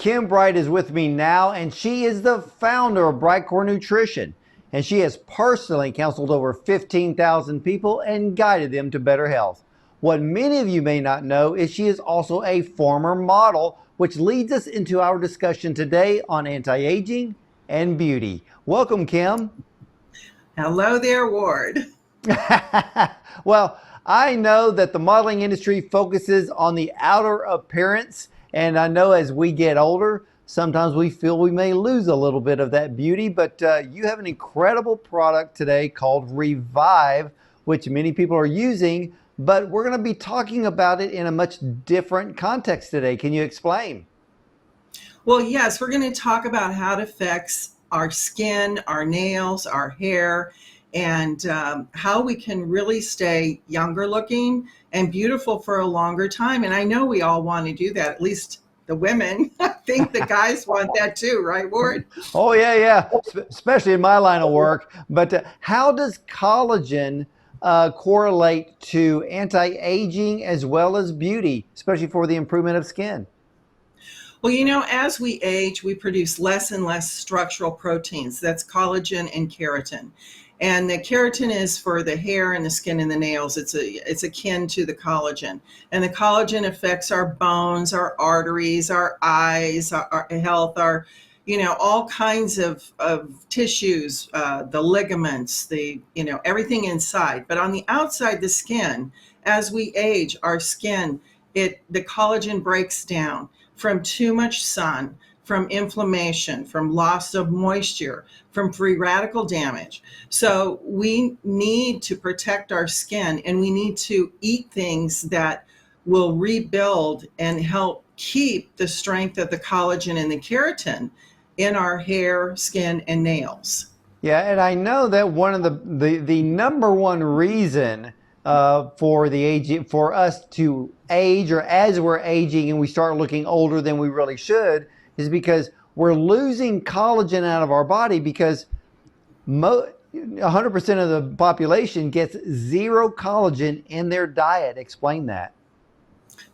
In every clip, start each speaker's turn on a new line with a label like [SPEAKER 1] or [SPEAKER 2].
[SPEAKER 1] Kim Bright is with me now, and she is the founder of Bright Core Nutrition. And she has personally counseled over 15,000 people and guided them to better health. What many of you may not know is she is also a former model, which leads us into our discussion today on anti-aging and beauty. Welcome, Kim.
[SPEAKER 2] Hello there, Ward.
[SPEAKER 1] Well, I know that the modeling industry focuses on the outer appearance, and I know as we get older, sometimes we feel we may lose a little bit of that beauty, but you have an incredible product today called Revive, which many people are using, but we're going to be talking about it in a much different context today. Can you explain?
[SPEAKER 2] Well, yes, we're going to talk about how it affects our skin, our nails, our hair, and how we can really stay younger looking and beautiful for a longer time. And I know we all want to do that, at least the women. I think the guys want that too, right, Ward?
[SPEAKER 1] Oh, yeah. Especially in my line of work. But how does collagen correlate to anti-aging as well as beauty, especially for the improvement of skin?
[SPEAKER 2] Well, you know, as we age, we produce less and less structural proteins. That's collagen and keratin. And the keratin is for the hair and the skin and the nails. It's akin to the collagen. And the collagen affects our bones, our arteries, our eyes, our health, our, all kinds of tissues, the ligaments, everything inside. But on the outside, the skin, as we age, our skin, the collagen breaks down from too much sun, from inflammation, from loss of moisture, from free radical damage. So we need to protect our skin, and we need to eat things that will rebuild and help keep the strength of the collagen and the keratin in our hair, skin, and nails.
[SPEAKER 1] Yeah, and I know that one of the number one reason for us to age, or as we're aging and we start looking older than we really should, is because we're losing collagen out of our body, because 100% of the population gets zero collagen in their diet. Explain that.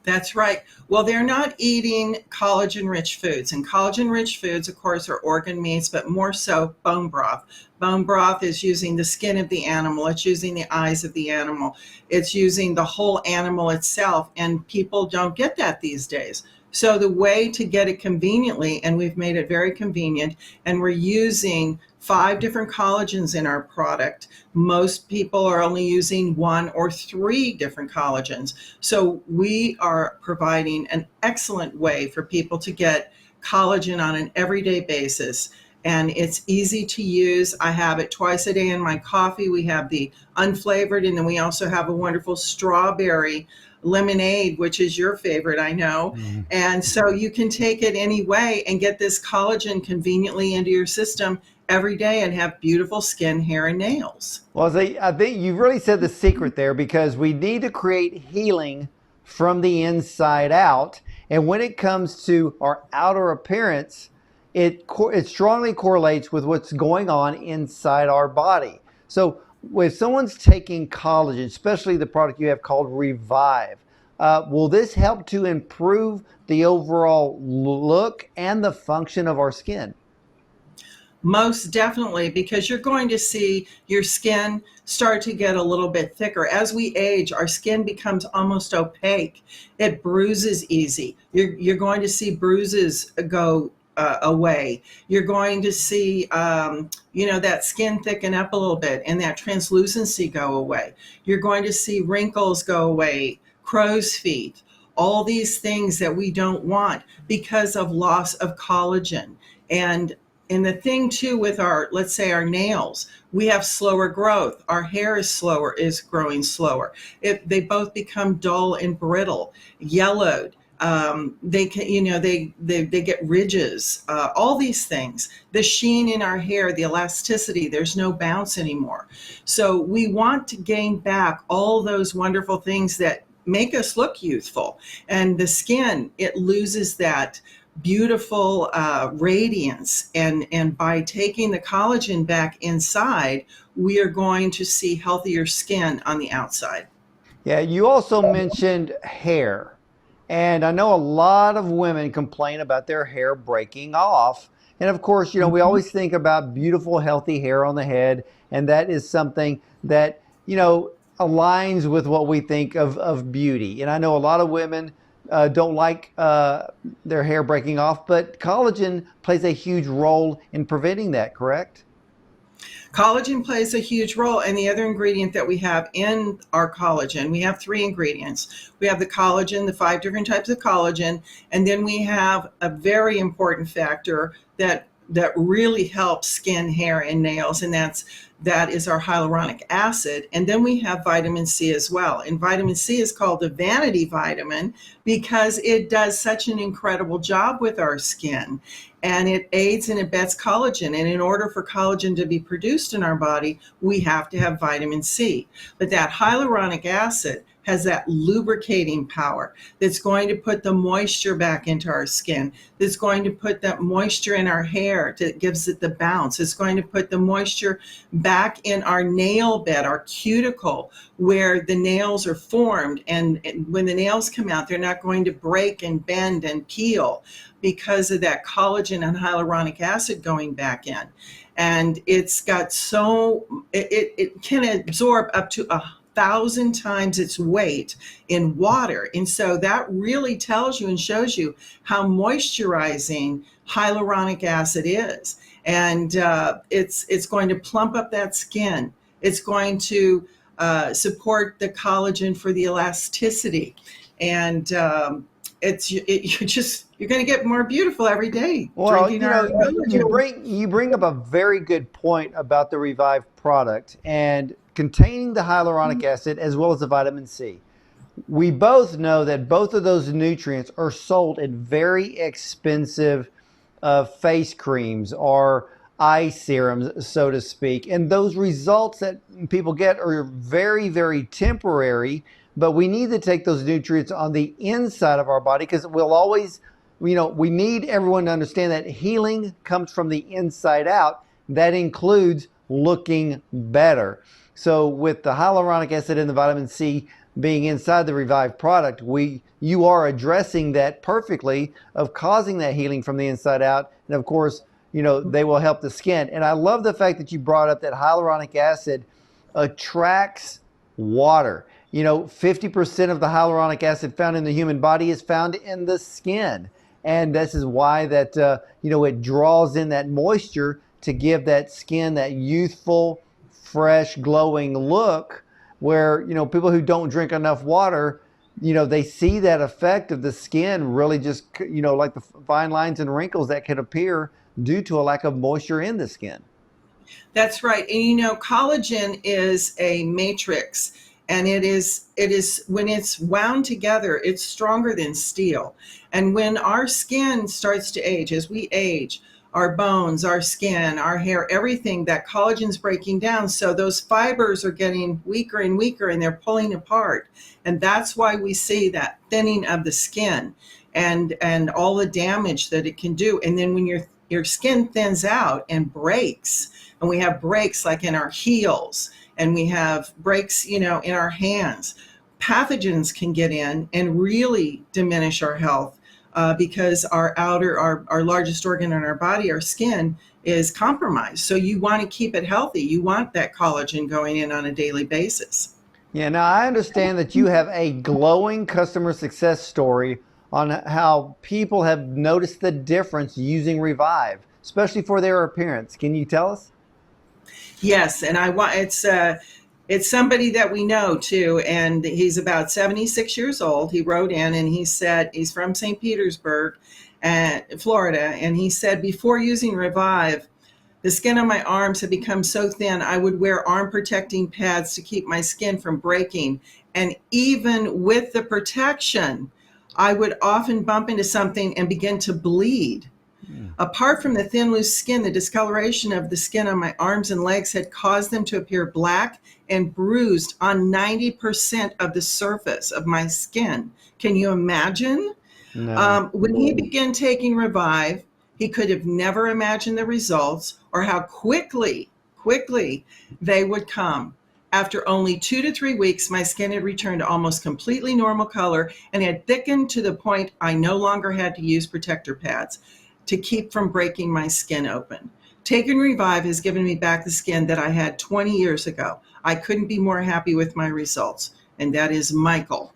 [SPEAKER 2] That's right. Well, they're not eating collagen-rich foods. And collagen-rich foods, of course, are organ meats, but more so bone broth. Bone broth is using the skin of the animal. It's using the eyes of the animal. It's using the whole animal itself. And people don't get that these days. So the way to get it conveniently, and we've made it very convenient, and we're using 5 different collagens in our product. Most people are only using 1 or 3 different collagens. So we are providing an excellent way for people to get collagen on an everyday basis. And it's easy to use. I have it twice a day in my coffee. We have the unflavored, and then we also have a wonderful strawberry lemonade, which is your favorite, I know. And so you can take it any way and get this collagen conveniently into your system every day and have beautiful skin, hair, and nails.
[SPEAKER 1] Well, I think you've really said the secret there, because we need to create healing from the inside out. And when it comes to our outer appearance, it strongly correlates with what's going on inside our body. So if someone's taking collagen, especially the product you have called Revive, will this help to improve the overall look and the function of our skin?
[SPEAKER 2] Most definitely, because you're going to see your skin start to get a little bit thicker. As we age, our skin becomes almost opaque. It bruises easy. You're going to see bruises go away. You're going to see, that skin thicken up a little bit and that translucency go away. You're going to see wrinkles go away, crow's feet, all these things that we don't want because of loss of collagen. And the thing too with let's say our nails, we have slower growth. Our hair is growing slower. They both become dull and brittle, yellowed. They can, they get ridges, all these things, the sheen in our hair, the elasticity, there's no bounce anymore. So we want to gain back all those wonderful things that make us look youthful. And the skin, it loses that beautiful radiance. And by taking the collagen back inside, we are going to see healthier skin on the outside.
[SPEAKER 1] Yeah, you also mentioned hair. And I know a lot of women complain about their hair breaking off. And of course, we
[SPEAKER 2] Mhm.
[SPEAKER 1] always think about beautiful, healthy hair on the head. And that is something that, aligns with what we think of beauty. And I know a lot of women don't like their hair breaking off, but collagen plays a huge role in preventing that, correct?
[SPEAKER 2] Collagen plays a huge role. And the other ingredient that we have in our collagen, we have three ingredients. We have the collagen, the five different types of collagen, and then we have a very important factor that really helps skin, hair, and nails, and that is our hyaluronic acid. And then we have vitamin C as well. And vitamin C is called the vanity vitamin because it does such an incredible job with our skin. And it aids and abets collagen. And in order for collagen to be produced in our body, we have to have vitamin C. But that hyaluronic acid has that lubricating power that's going to put the moisture back into our skin, that's going to put that moisture in our hair that gives it the bounce. It's going to put the moisture back in our nail bed, our cuticle, where the nails are formed. And when the nails come out, they're not going to break and bend and peel because of that collagen and hyaluronic acid going back in. And it's got it can absorb up to 1,000 times its weight in water. And so that really tells you and shows you how moisturizing hyaluronic acid is. And it's going to plump up that skin. It's going to support the collagen for the elasticity. And you're going to get more beautiful every day
[SPEAKER 1] Well,
[SPEAKER 2] drinking our collagen.
[SPEAKER 1] you bring up a very good point about the Revive product and containing the hyaluronic acid as well as the vitamin C. We both know that both of those nutrients are sold in very expensive face creams or eye serums, so to speak. And those results that people get are very, very temporary. But we need to take those nutrients on the inside of our body because we'll always, we need everyone to understand that healing comes from the inside out. That includes looking better. So with the hyaluronic acid and the vitamin C being inside the Revive product, you are addressing that perfectly of causing that healing from the inside out. And of course, they will help the skin. And I love the fact that you brought up that hyaluronic acid attracts water. 50% of the hyaluronic acid found in the human body is found in the skin. And this is why that, it draws in that moisture to give that skin that youthful, fresh, glowing look where, people who don't drink enough water, they see that effect of the skin really just, like the fine lines and wrinkles that can appear due to a lack of moisture in the skin.
[SPEAKER 2] That's right. And collagen is a matrix, and it is when it's wound together, it's stronger than steel. And when our skin starts to age, as we age, our bones, our skin, our hair, everything, that collagen's breaking down. So those fibers are getting weaker and weaker and they're pulling apart. And that's why we see that thinning of the skin and all the damage that it can do. And then when your skin thins out and breaks, and we have breaks like in our heels, and we have breaks, in our hands, pathogens can get in and really diminish our health because our largest organ in our body, our skin, is compromised. So you want to keep it healthy. You want that collagen going in on a daily basis.
[SPEAKER 1] Yeah, now I understand that you have a glowing customer success story on how people have noticed the difference using Revive, especially for their appearance. Can you tell us?
[SPEAKER 2] Yes, and I want it's somebody that we know too, and he's about 76 years old. He wrote in and he said he's from St. Petersburg, Florida, and he said before using Revive, the skin on my arms had become so thin I would wear arm protecting pads to keep my skin from breaking, and even with the protection, I would often bump into something and begin to bleed.
[SPEAKER 1] Hmm.
[SPEAKER 2] Apart from the thin, loose skin, the discoloration of the skin on my arms and legs had caused them to appear black and bruised on 90% of the surface of my skin. Can you imagine?
[SPEAKER 1] No.
[SPEAKER 2] When he began taking Revive, he could have never imagined the results or how quickly they would come. After only 2 to 3 weeks, my skin had returned to almost completely normal color and had thickened to the point I no longer had to use protector pads to keep from breaking my skin open. Take and Revive has given me back the skin that I had 20 years ago. I couldn't be more happy with my results. And that is Michael.